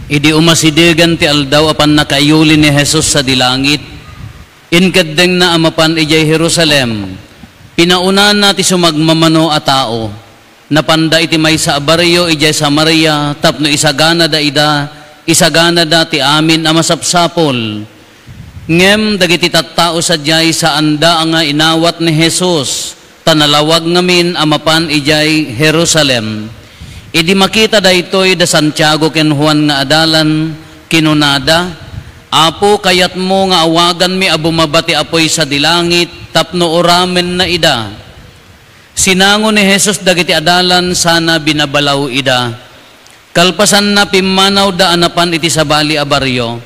Idi umasidegan ti aldaw apan nakayuli ni Jesus sa dilangit. Inkadeng na amapan ijay Jerusalem. Pinaunan na ti sumagmamano a tao. Napanda iti may sa abaryo ijay Samaria tapno isagana da ida, isagana da ti amin a masapsapol. Ngem dagiti tattao sadyay sa anda nga inawat ni Jesus. Tanalawag ngamin amapan ijay Jerusalem. Idi makita daytoy da Santiago ken Juan nga adalan kinunada, Apo kayat mo nga awagan mi abumabati apoy sa dilangit tapno oramen na ida. Sinango ni Jesus dagiti adalan sana binabalaw ida. Kalpasan na pimmanaw da anapan iti sabali a baryo.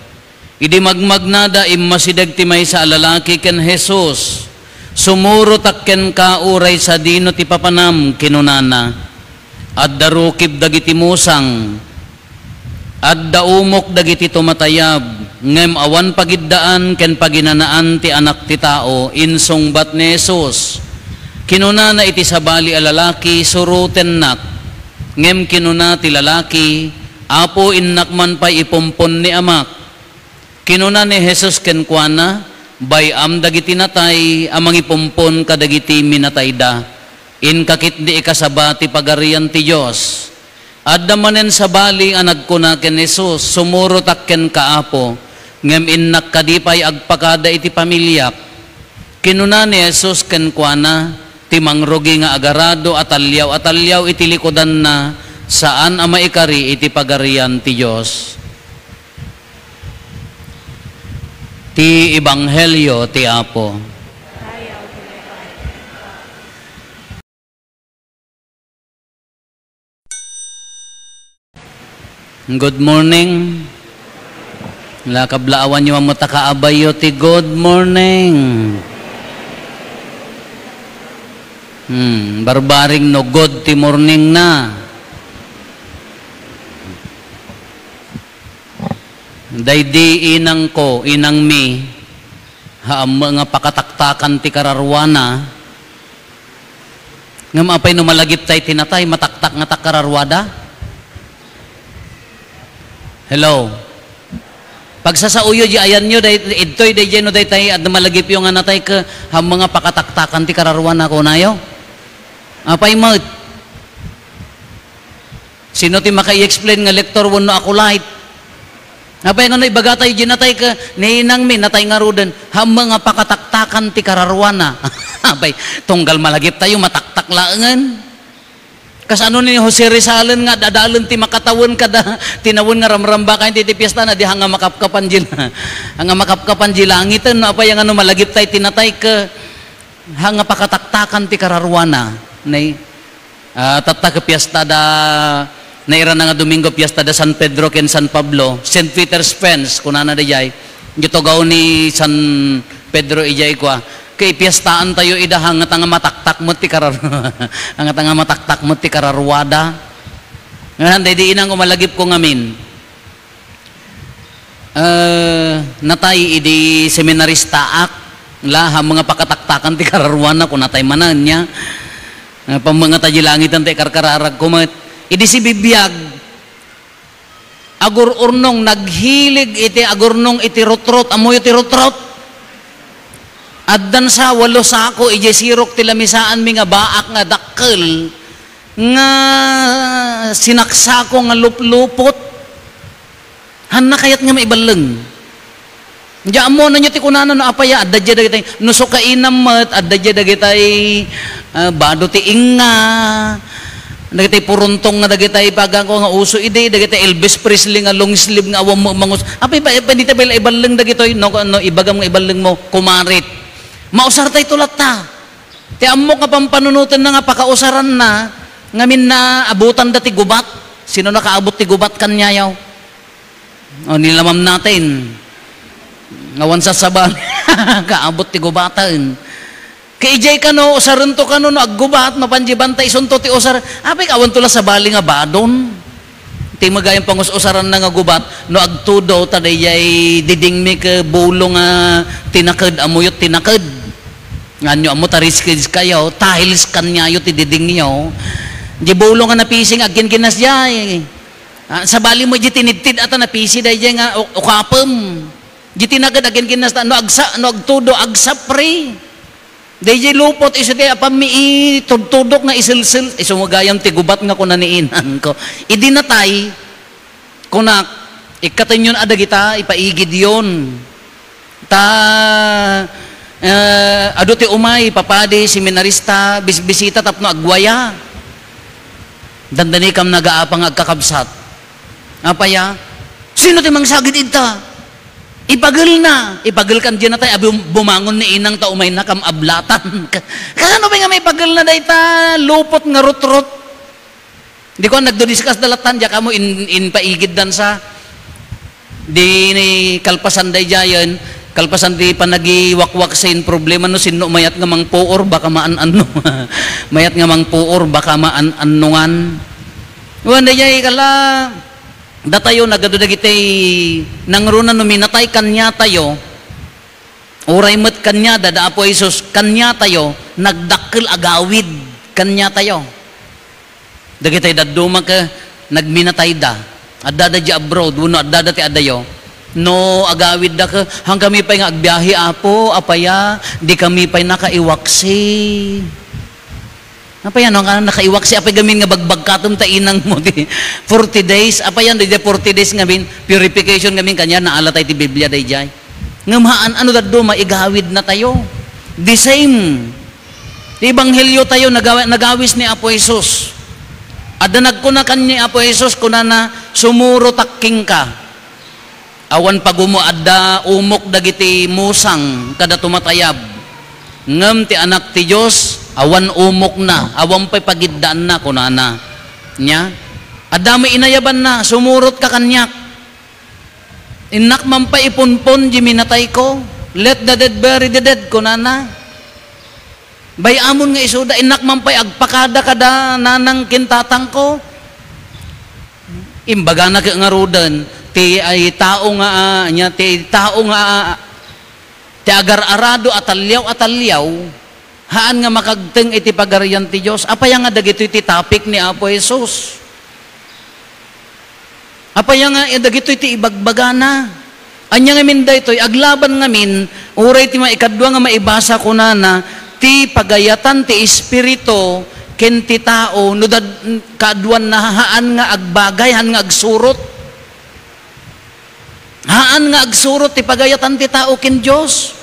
Idi magmagnada immasideg ti maysa a lalaki ken Jesus. Sumuro takken kauray sa dino ti papanam kinunana. Adda rukib dagiti musang, adda umok dagiti tumatayab, ngem awan pagiddaan ken paginanaan ti anak ti tao, insungbat ni Jesus. Kinuna na iti sabali a lalaki, suruten nak, ngem kinuna ti lalaki, Apo innak man pa'y ipumpon ni amak. Kinuna ni Jesus ken kuana, bayam dagiti natay, amang ipumpon kadagiti minatay da. Inkakit di ikasabati pagarian ti Diyos. Adda manen sa bali ang nagkuna ken Jesus, sumuro takken kaapo, ngem innak kadipay agpakada iti pamilyak. Kinuna ni Jesus ken kuana, ti mangrugi nga agarado atalyaw iti likodan na, saan ang maikari iti pagarian ti Diyos. Ti Ebanghelyo ti Apo. Good morning. Lakablaawan nyo ang matakaabayo ti good morning. Barbaring no good ti morning na. Daydi inang ko, inang mi, haam nga pakataktakan ti kararwana. Nga maapay no malagip tay tinatay, mataktak nga takararwada. Hello. Pagsasauyo di ayan nyo, ito'y day no day tay at malagip yung anatay ka ham mga pakataktakan ti kararwan ako na yo. Apay mo. Sino ti makai-explain nga lektor wano ako light. Apay nga na ibagatay ginatay ka ninang mi natay nga ruden ham mga pakataktakan ti kararwan na. Apay tunggal malagip tayo mataktak laangan. Kas ano ni Jose Rizalen nga dadalen ti makatawon kada tinawon nga ramramba kayo ti piyesta na di hanga makapkapan jila. Hanga makapkapan jilangitan no apa yang ano malagip tay tinatay ka hanga pakataktakan ti kararwana nay tatta ka piyesta da naira na nga Domingo piyesta da San Pedro ken San Pablo, St. Peter's Fence kunana da jay. Gitugaw ni San Pedro ijay kwa. Kay piyestaan tayo ida hangat nga mataktak mo ti hangat nga mataktak mo ti kararwada. Ngayon di inang umalagip ko ngamin. Natay idi seminarista ak la mga pakataktakan ti kararwana kun natay manan nya. Pamanga taji langitan ti karkararag kumet. Idi si bibiyag agur urnong naghilig iti agurnong iti rotrot amoy iti rotrot. Addan sa walo sako ije sirok ti lamisaan mi nga baak nga dakkel nga sinaksako nga luplupot hanna kayat nga maibaleng diya mo na nyo ti kunana no apaya adda dya dagitay nuso ka inamat adda dya dagitay bado ti inga dagitay puruntong nga dagitay pagako nga uso ide dagitay Elvis Presley nga long sleeve nga awam mo mangus apay pa dita ba ibaleng dagitoy no ibagam nga ibaleng mo kumarit. Mausar tayo tulat ta. Ti ammo ka pampanunutan na nga pakausaran na ngamin na abutan dati gubat. Sino nakaabot ti gubat kanyayaw? O nilamam natin. Ngawan sa sabal. Kaabot ti gubatan. Kaijay ka no, usaran to ka no, aggubat, mapanjibantay, sunto ti usar. Apay kawan tula sa bali nga badon. Ti magayang pangus-usaran na nga gubat, no agtudo, tadayay diding mi ka bulong nga tinakad, amuyot tinakad. Nga nyo, amo tariskis kayo, tiles kanyayo ti diding nyo. Di bulong nga napising, agin ginas jay. Sa bali mo di tinidtid ata na pisi day nga ukapem. Di tinagad agin kinasta no agsa no agtudo agsa pre. Day lupot iso day apami tudtudok nga isilsil iso magayam tigubat nga kuna niinan ko. Idi natay kunak ikaten yun adagita ipaigid yon. Ta ado ti umay papadi seminarista bisita tapno agwaya. Dandani kam nagaapang agkakabsat. Apaya, sino ti mangsagid ita? Ipagil na. Ipagil kan dyan na tayo. Bumangon ni inang ta umay na kam ablatan. Kano ba nga may pagil na dahi ta? Lupot nga rut-rut. Di ko nagdodiskas dalatan. Diya ka mo in paigid dan sa di ni kalpasan dahi jayan. Kalpasan di pa nagiwakwak sa in problema no sino mayat nga mang puor baka maan-ano. Mayat nga mang puor baka maan-anungan. Wanda jay kala datayo nagadudagitay nangrunan no minatay kanya tayo uray met kanya dada apo Isus kanya tayo nagdakkel agawid kanya tayo dagitay daduma ka nagminatay da adda di abroad wenno adda ti adayo no agawid da ka hang kami pay nga agbiyahe apo apaya di kami pay nakaiwaksi. Apa yan, nakaiwak si apay gamin nga bagbagkatom ta inang mo di 40 days, apa yan, di 40 days ngamin, purification ngamin kanya, naalatay ti Biblia day jay. Ngamahaan, ano daddo, maigawid na tayo. The same. Di Ebanghelyo tayo, nagawis ni Apo Jesus. Ada nagkunakan ni Apo Jesus, kuna na sumuro takking ka. Awan pagumo, ada umok dagiti musang, kada tumatayab. Ngam ti anak ti Diyos, awan umok na, awan pa'y pagiddaan na, kunana. Nya? Adami inayaban na, sumurot ka kanyak. Inak man pa ipunpon, jiminatay ko. Let the dead bury the dead, kunana. Bayamon nga isuda, inak man pa'y agpakada kada nanang kintatang ko. Imbaga na ka nga rudan, ti ay tao nga, ti agar-arado atalyaw, haan nga makagteng iti pagarian ti Diyos. Apaya nga dagito iti topic ni Apo Jesus. Apaya nga dagito iti ibagbagana. Anya nga min daytoy aglaban nga min, uray ti maikadwa nga maibasa ko na ti pagayatan ti espiritu ken ti tao no kadwan na haan nga agbagay, haan nga agsurot. Haan nga agsurot ti pagayatan ti tao ken Diyos.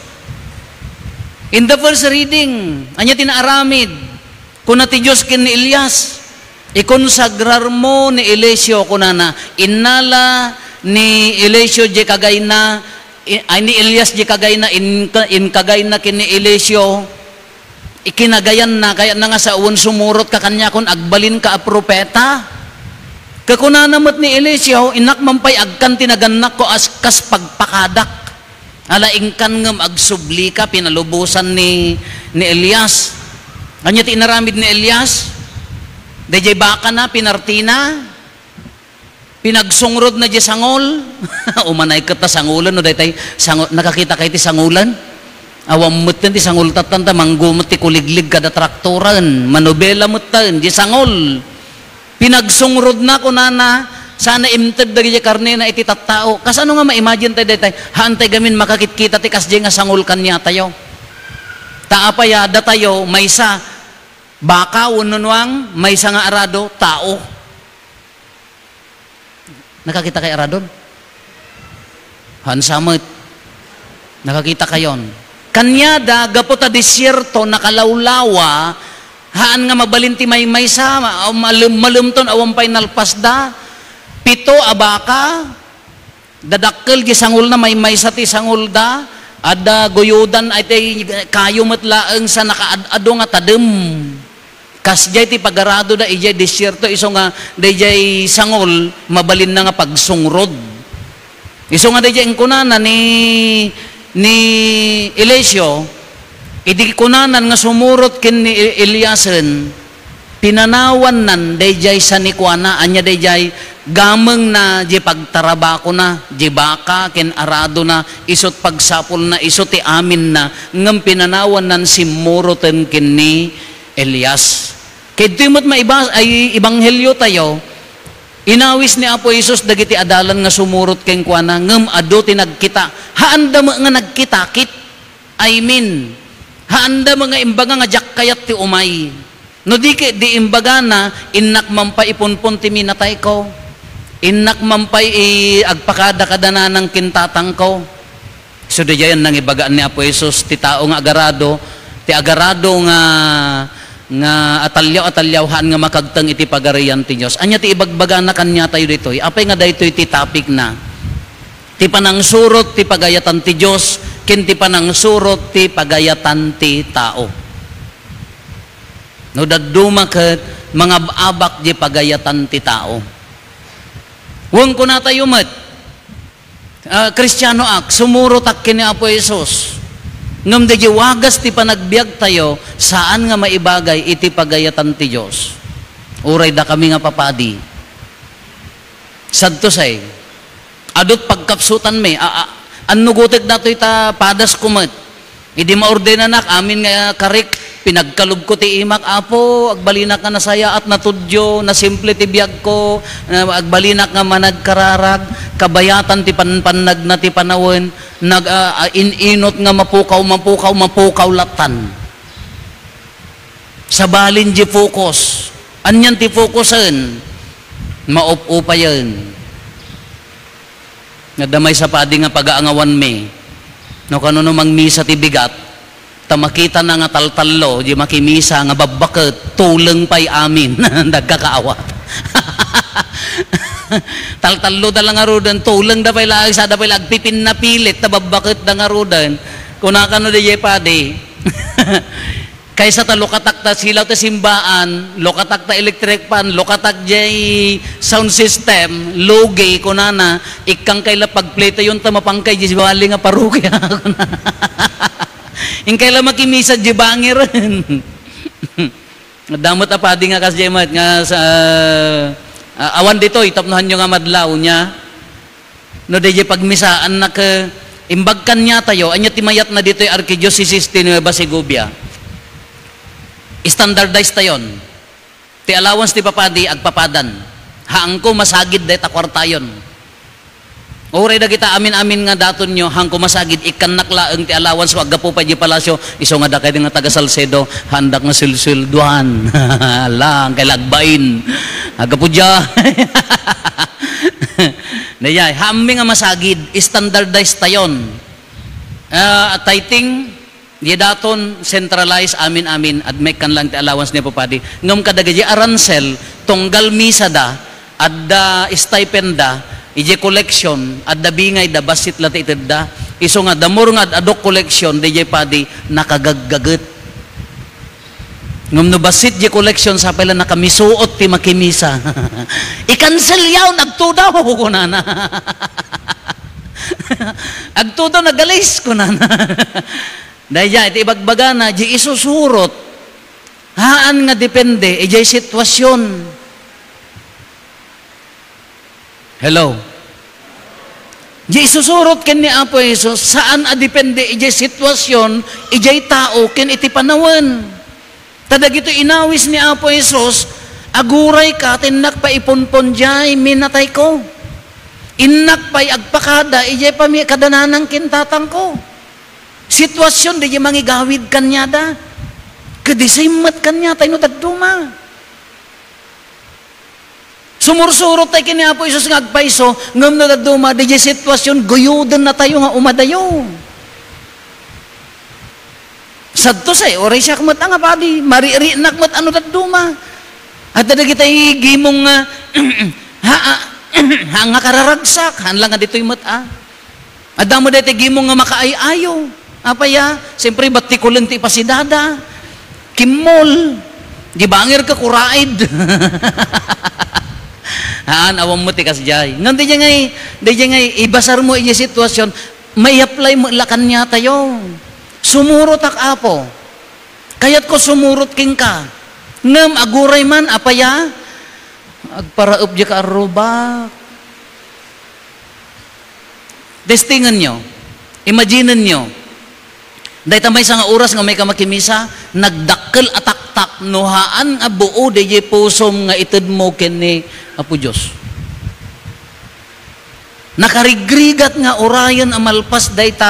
In the first reading, anya tinaaramid, kuna ti Diyos kin ni Elias, ikonsagrar mo ni Eliseo kunana, innala ni Eliseo je kagayna, ay ni Elias je kagayna, in kagayna kin ni Eliseo, ikinagayan na, kaya na nga sa uwan sumurot ka kanya kun agbalin ka a propeta. Kakunana mo't ni Eliseo, inakmampay agkan tinaganak ko as kas pagpakadak. Ala ingkan ngem agsubli ka pinalubusan ni Elias. Anya ti inaramid ni Elias? Dayjay baka na pinartina. Pinagsungrod na di sangol. Umanay ka ta sangulan no daytay sangol nakakita kay ti sangulan. Awam met ti sangol tatanta manggumot ti kuliglig kada traktoran, manobela mutan di sangol. Pinagsungrod na kunana sana imted dagi karne na iti tattao. Kas ano nga ma-imagine tayo daytay, hantay gamin makakitkita ti kasdi nga sangul kanya tayo. Taapaya da tayo, maysa baka ununwang, maysa nga arado, tao. Nakakita kay aradon? Hansamot. Nakakita kayon. Kanya da, gaputa disyerto, nakalawlawa, haan nga mabalinti maysa, malumton, awampay nalpasda, pito abaka dadakkel gi sangul na may sa ti sangul da ada goyodan ay kayo matlaeng sa nakaadado nga tadem kasjay ti pagarado da ijay disyerto iso nga dayjay sangul mabalin na nga pagsungrod iso nga dayjay kunana ni Eliseo idi kunanan nga sumurot ken ni Eliasen pinanawan nan dayjay sa nikwana anya dayjay gameng na di pagtarabako na di baka ken arado na isot pagsapol na isot ti amin na ngem pinanawan nan simuroten ken ni Elias kay dimot maibas ay ebanghelyo tayo Inawis ni Apo Isus dagiti adalan nga sumurot keng kuana ngem adu ti nagkita. Haanda mo nga nagkitakit. I mean, haanda mo nga imbaga nga jakkayat ti umay. No di imbaga na innak mampay ipunpon ti minatay ko. Innak mampay agpakada kadana ng kintatang ko. So di yan nang ibagaan ni Apo Isus ti tao nga agarado, ti agarado nga atalyaw-atalyawhan nga makagtang iti pagarian ti Dios. Anya ti ibagbaga na kanya tayo ditoy. Apay nga daytoy ti topic na. Ti panangsurot ti pagayatan ti Dios, ken ti panangsurot ti pagayatan ti tao. No dadduma ket mga abak di pagayatan ti tao. Wong ko na tayo met. Kristiyano ak sumurot ak kini Apo Isus. Ngam di wagas ti panagbiag tayo, saan nga maibagay iti pagayatan ti Diyos. Uray da kami nga papadi. Sadto say, adot pagkapsutan me, anugutek dato ita padas kumat. Idi maordena nak, amin nga karik, pinagkalub ko ti imak, Apo, agbalinak nga nasaya at natudyo, na simple ti biag ko, agbalinak nga managkararag, kabayatan ti panpanag na ti panawin, inot nga mapukaw latan. Sabalin di focus. Anyan ti focusen, maup-upayan. Nadamay sa padi nga pag-aangawan me, no kanuno mang misa ti bigat, tamakita na nga taltalo, di makimisa nga babakit, tuleng pa'y amin, nagkakaawat. Taltalo da lang arudan, tuleng da pa'y lag, sada pa'y lagpipin na pilit, tababakit da nga arudan, kunakano di jay padi. Kaysa ta lokatak ta silaw ta simbaan, lokatak ta electric pan, lokatak jay sound system, logi kunana, ikang kayla pagplay yun ta mapangkay di bali nga parukya. Ing kayla makimisa di bangiran. Damot apadi nga kas jemat nga sa awan dito itapnohan nyo nga madlaw niya. No de pagmisaan na ka imbagkan niya tayo, anya timayat na dito yung Archdiocese ti Nueva Segovia. Standardized tayon. Ti allowance ti papadi agpapadan. Haang ko masagid day ta kwartayon. Oray da kita amin-amin nga daton nyo, hang ko masagid ikan naklaeng ti allowance wag gapo pa di palasyo, iso nga da kay nga taga Salcedo, handak nga silsilduan. Lang kay lagbain. Agapo dia. Dayay, hami nga masagid, standardized tayon. Tithing di daton centralize amin at may kan lang ti allowance niya papadi ngam kadagaji aransel tunggal misa da adda stipenda ije collection adda bingay da basit lati itedda iso nga damor nga adok collection di padi nakagaggaget ngam no basit je collection sa pala nakamisuot ti makimisa i-cancel yaw nagtudaw ko na agtudaw nagalis ko na dahil iti ibagbaga na, di isusurot, haan nga depende, ijay sitwasyon. Hello? Di isusurot ken ni Apo Jesus, saan depende, ijay sitwasyon, ijay tao, ken iti panawan. Tadag ito inawis ni Apo Jesus, aguray ka, tinak pa ipunpon jay, minatay ko. Inak pa'y agpakada, ijay pa kadananang kintatang ko. Sitwasyon di mangigawid kanya da. Kadisimat kanya tayo no tagduma. Sumursurot tayo kini Apo Isus nga agpaiso, ngam no tagduma, di sitwasyon, guyudan na tayo nga umadayo. Sadto say, oray siya kamat nga padi, mariri nakmat ano tagduma. At dada kita gimong nga kararagsak, hanlang nga dito'y mata. At damo dito gimong nga makaayayo. Apaya, siyempre ba't ti kulang ti pasidada? Kimol. Di bangir ka kuraid. Haan, awang mo ti kasjay. Ngan di ngay, ibasar mo iya sitwasyon, may apply mo lakan niya tayo. Sumurot ak Apo. Kayat ko sumurot king ka. Ngam aguray man, apaya, agparaop di ka arubak. Testingan nyo. Imagine nyo. Dahil tamay sa nga oras nga may kamakimisa, nagdakkel ataktak, nuhaan nga buo, dahi pusom nga itid mo kini Apo Diyos. Nakarigrigat nga orayon amalpas dayta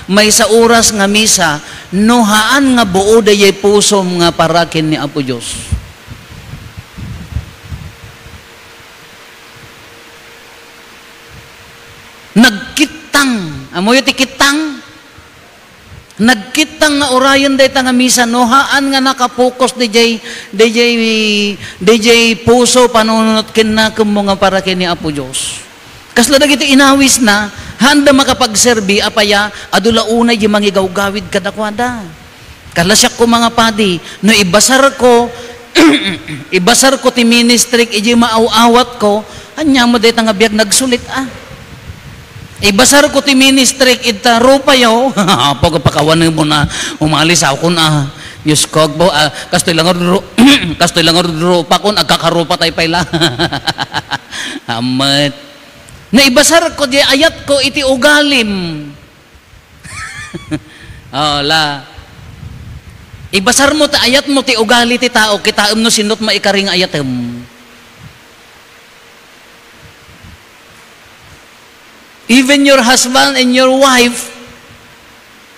may sa oras nga misa, nohaan nga buo dayay pusom nga parakin ni Apo Diyos. Nagkitang, amoy ti kitang, nagkitang nga orayon dayta nga misa, nohaan nga nakapokus DJ puso panunot kin na kumo nga parakin ni Apo Diyos. Kasla dagiti inawis na, handa makapagserbi, apaya, adula unay di mangigaw-gawid kadakwada. Kalasyak ko mga padi, no ibasar ko, ibasar ko ti ministry, iji maaw-awat ko, anya mo dito nga biyag nagsulit Ibasar ko ti ministry, ita rupayo, pagpakawan mo na, umalis ako na, Diyos ko, kastoy lang rupa ko, agkakarupa tayo pala. Amat. Naibasar ko di ayat ko iti ugalim. Ibasar mo ti ayat mo ti ugali ti tao, kitaem no sinot maikaring ayatem. Even your husband and your wife,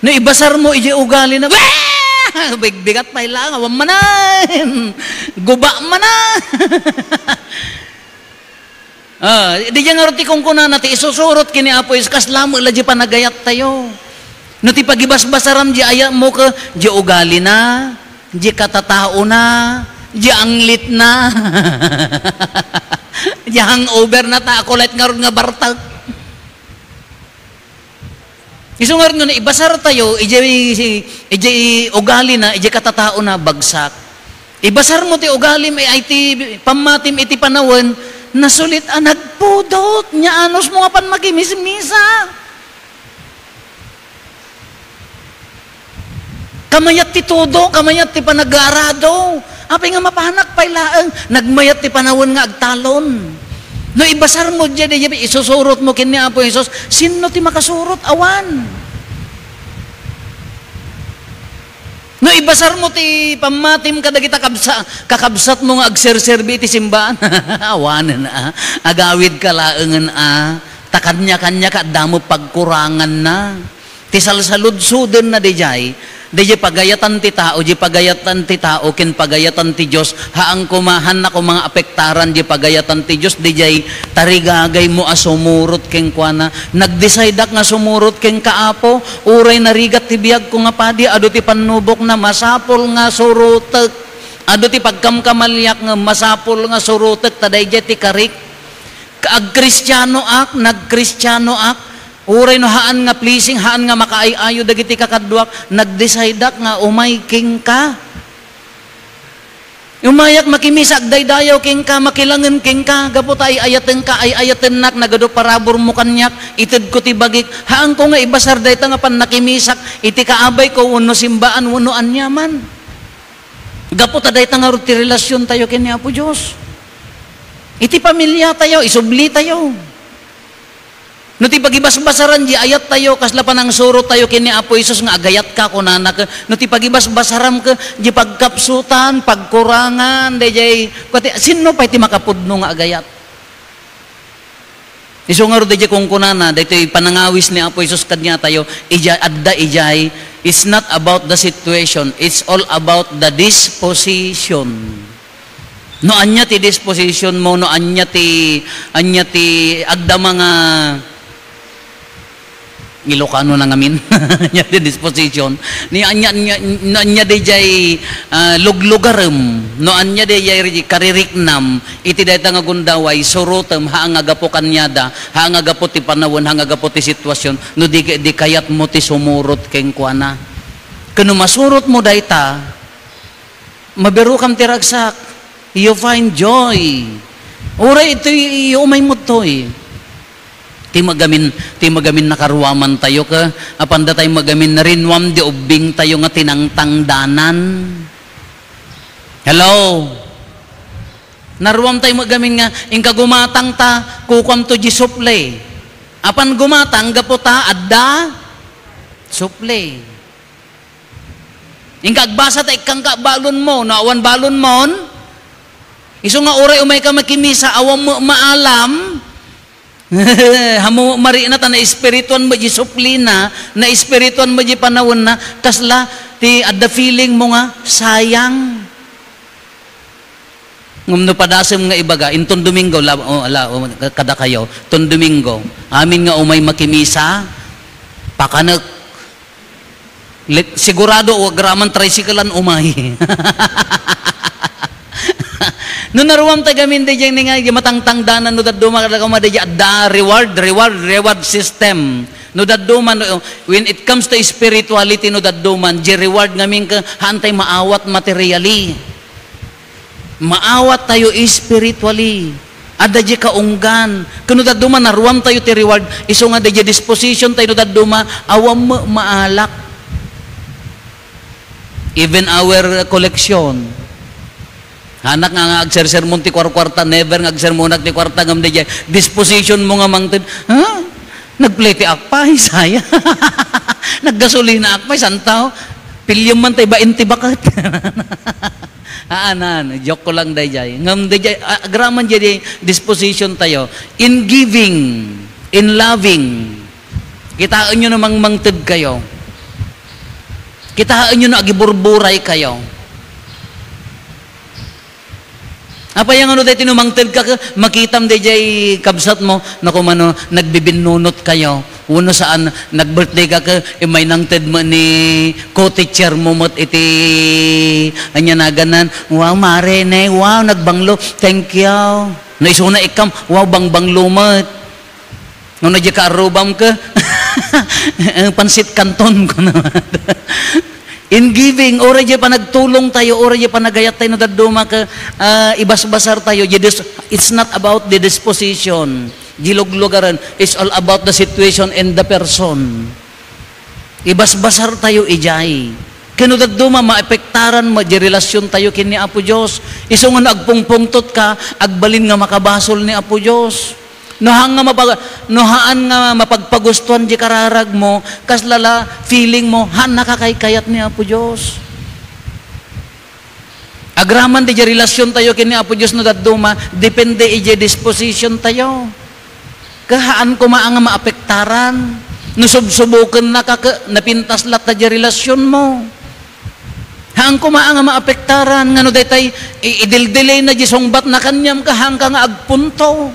naibasar mo iti ugali na, bigbigat pa ilang, awam manan, guba manan. Di dyan nga roti kong kuna nati isusurot kini Apo iskas lamo ila di panagayat tayo. No ti pagibasbasaram di ayat mo ka di ugali na, di katatao na, di anglit na, di hangover na ta, kulit nga ron nga bartag. Iso nga rin ibasar tayo, iji ugali na, iji katatao na, bagsak. Ibasar mo ti ugali, ay ti pamatim iti panawan, nasulit nagpudot nya anos mo nga pan magimis-misa. Kamayat ti todo, kamayat ti panagarado. Apay nga mapahanak pailaang, nagmayat ti panawon nga agtalon. No ibasar mo dyan, isusurot mo kini Apo Jesus, sino ti makasurot awan? No ibasar mo ti pamatim kada kita kakabsat mo nga agserserbi ti simbahan. Awanan agawid ka laengan takanya-kanya ka damo pagkurangan na. Ti salsalud-suden na dijay pagayatan ti tao, di pagayatan ti tao, kin pagayatan ti Diyos, haang kumahan na ko mga apektaran, di pagayatan ti Diyos, di tarigagay mo sumurot ken kuana, nagdesaydak nga sumurot ken kaapo, uray narigat ti biyag ko nga padi, ado ti panubok na masapol nga surutek, ado ti pagkamkamalyak nga masapol nga surutek, taday ti karik, kaag-kristyano nag-kristyano uray no haan nga pleasing, haan nga makaayayo dagiti kakadwak, nagdesaydak nga umay king ka. Umayak makimisak daydayaw king ka, makilangan king ka, gapot ay ayaten ka, ay ayaten nak, nagado parabor mo kanyak, itid ko ti bagik, haan ko nga ibasar dayta nga pan nakimisak, iti kaabay ko, uno simbaan, uno anyaman. Gapot dayta nga ti relasyon tayo kini Apo Diyos. Iti pamilya tayo, isubli tayo. No ti pagibasbasaran di ayat tayo kasla panang surot tayo kini Apo Isus nga agayat ka kunana ka. No ti pagibasbasaram ka di pagkapsutan, pagkurangan, di sino pa iti makapudno nga agayat? Iso nga ro di kung kunana, di panangawis ni Apo Isus kanya tayo, ijay, it's not about the situation, it's all about the disposition. No anya ti disposition mo, no anya ti agda mga Ilocano na ngamin nya di disposition ni anya dijay luglugarem no anya dijay kaririknam iti dayta nga gundaway surutem haang agapo kanyada haang agapo ti panawon haang agapo ti sitwasyon no di kayat mo ti sumurot ken kuana kuno masurot mo dayta mabiru kam ti ragsak you find joy uray ito umay mo toy ti magamin nakaruaman tayo ka apanda tayo magamin na rinwam di ubing tayo nga tinangtangdanan. Hello, naruam tayo magamin nga ingka gumatang ta kukwam to di suple apan gumatang gaputa adda suple ingka agbasa ta ikang ka balon mo no awan balon mon iso nga oray umay ka makimisa awam mo maalam Hamo mari na ta na espirituan mo di suplina, na espirituan mo di panawon na, kasla ti adda feeling mo nga sayang. Ngumno padasem nga ibaga, inton Domingo, kada kayo, ton Domingo, amin nga umay makimisa, pakanek, sigurado wag raman tricyclean umay. No naruwam tagamin de jeng nga matangtangdanan no daduma kada ka madya da reward system. No daduman when it comes to spirituality no daduman je reward ngamin ka hantay maawat materially. Maawat tayo spiritually. Ada je kaunggan. Kuno daduman naruwam tayo ti reward iso nga de disposition tayo no daduma awam maalak. Even our collection. Anak nga agsersermon ti kwarta, never nga agsermonak ti kwarta ngam de disposition mo nga mangted. Ha? Nagplete akpay saya. Naggasolina akpay santaw. Pilyum man tay 20 bakat. Anan, joke ko lang dayjay. Ngam dayjay agraman jadi disposition tayo in giving, in loving. Kitaan nyo namang mangted kayo. Kitaan nyo na agiburburay kayo. Apa yang ano tayo tinumangtid ka, makitam day jay kabsat mo, na kumano, nagbibinunot kayo. Uno saan, nag-birthday ka may nangted mo ni co-teacher mo mo't iti, anya na ganan, wow, mare, ne, wow, nagbanglo, thank you. Naisuna ikam, wow, bangbanglo mo't. Nung nadya ka arubam ka, pansit kanton ko naman. In giving, ora je pa nagtulong tayo, ora je pa nagayat tayo na daduma ka, ibasbasar tayo. It's not about the disposition. Gilog-lugaran. It's all about the situation and the person. Ibasbasar tayo, ijay. Kano daduma, maepektaran mo, di relasyon tayo kini Apo Diyos. Iso nga agpungpungtot ka, agbalin nga makabasol ni Apo Diyos. Nohaan nga mapagpagustuhan di kararag mo, kaslala feeling mo, han nakakaykayat ni Apo Diyos. Agraman di relasyon tayo kini Apo Diyos no daduma, depende ije disposition tayo. Kahaan ko maanga maapektaran, nusubsubukan na napintas lat di relasyon mo. Haan ko maanga maapektaran, nga no detay, idildilay na di songbat na kanyam kahang ka nga agpunto.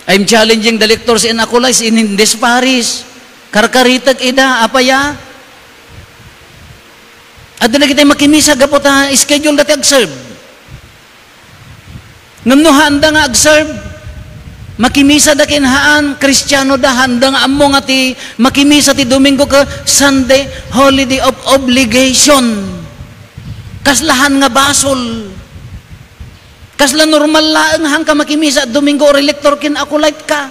I'm challenging the lectors in Aculais in this parish. Karkaritag ida, apaya. At na kita makimisa gapot ha, schedule dati ag-serve. Ngam handa nga ag-serve. Makimisa da kinhaan, Kristiyano da, handa nga amo nga ti, makimisa ti Domingo ka, Sunday, holiday of obligation. Kaslahan nga basol. Kasla normal laeng hang ka makimisa Domingo or elector kin ako light ka.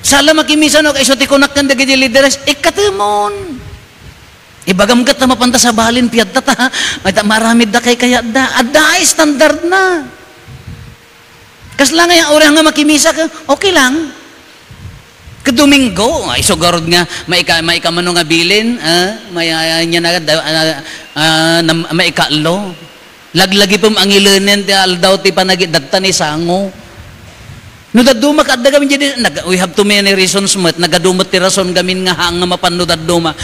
Sala makimisa no kay so ti kunak kan dagiti leaders ikatemon. Ibagam gat na mapanta sa balin piyad ta maramid da kay kaya da aday standard na. Kasla nga ora nga makimisa ka okay lang. Ke Domingo ay so garod nga maika mano nga bilin may nya na maikalo. Laglagi pum ang ilanen ti aldaw ti panagidagta ni sango. No daduma kadda gamin jadi we have too many reasons mat nagadumot ti rason gamin nga hang nga mapano daduma.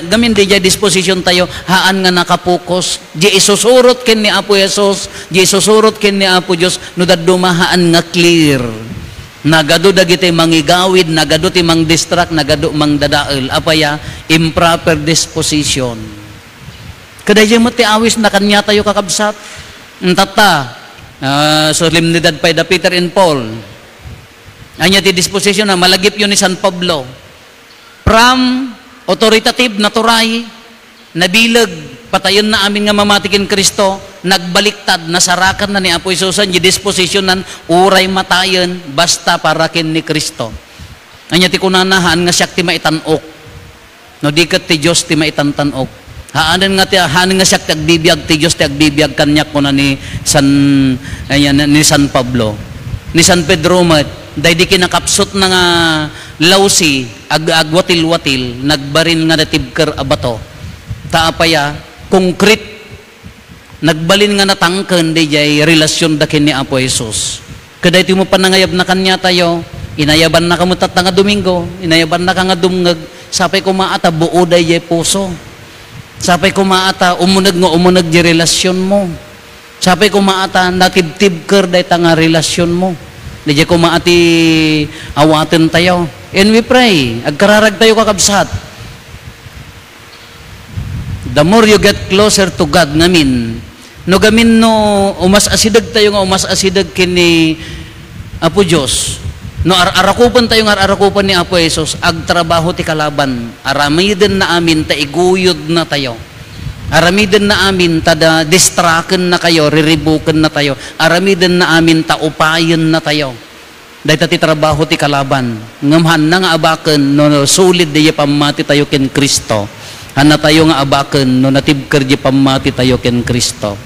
Gamin di jay disposition tayo haan nga nakapokus. Di isusurot ken ni Apo Jesus, di isusurot ken ni Apo Dios no daduma haan nga clear. Nagado dagiti mangigawid, nagado ti mang distract, nagado mang dadael. Apaya improper disposition. Kadaya mo ti awis na kanya tayo kakabsat. Tata, solemnidad pa da Peter and Paul. Anya ti disposition na malagip yun ni San Pablo. From authoritative na turay, nabilag, patayon na amin nga mamatikin Kristo, nagbaliktad, nasarakan na ni Apo Isusan, yung disposition nan uray matayon, basta parakin ni Kristo. Anya ti kunanahan nga siyak ti maitanok. No dikat ti Diyos ti maitantanok. Haanan nga siya tagbibiyag ti Diyos ti agbibiyag kanyak ko na ni San Pablo. Ni San Pedro mat, dahil di kinakapsot na nga lawsi, agwatil-watil, nagbarin nga natibker abato. Taapaya, nagbalin nga natangken di jay relasyon dakin ni Apo Jesus. Kaday ti mo panangayab na kanya tayo, inayaban na kamutat nga Domingo, inayaban na ka nga dumngag, sapay ko maata buoday jay puso. Sapay ko maata umunag jay relasyon mo. Sapay ko maata natibtib ker day ta nga relasyon mo. Di jay ko maati awaten tayo. And we pray, agkararag tayo kakabsat. The more you get closer to God ngamin, no gamin no umas asidag tayo nga umas asidag kini Apo Dios. No arakupan tayo nga arakupan ni Apo Jesus, agtrabaho ti kalaban. Aramiden na amin ta iguyod na tayo. Aramiden na amin ta da distraken na kayo, riribuken na tayo. Aramiden na amin ta upayen na tayo. Dahil ti trabaho ti kalaban. Ngamhan na nga abaken no sulid di pamati tayo ken Kristo. Hana tayo nga abaken no natibker di pamati tayo ken Kristo.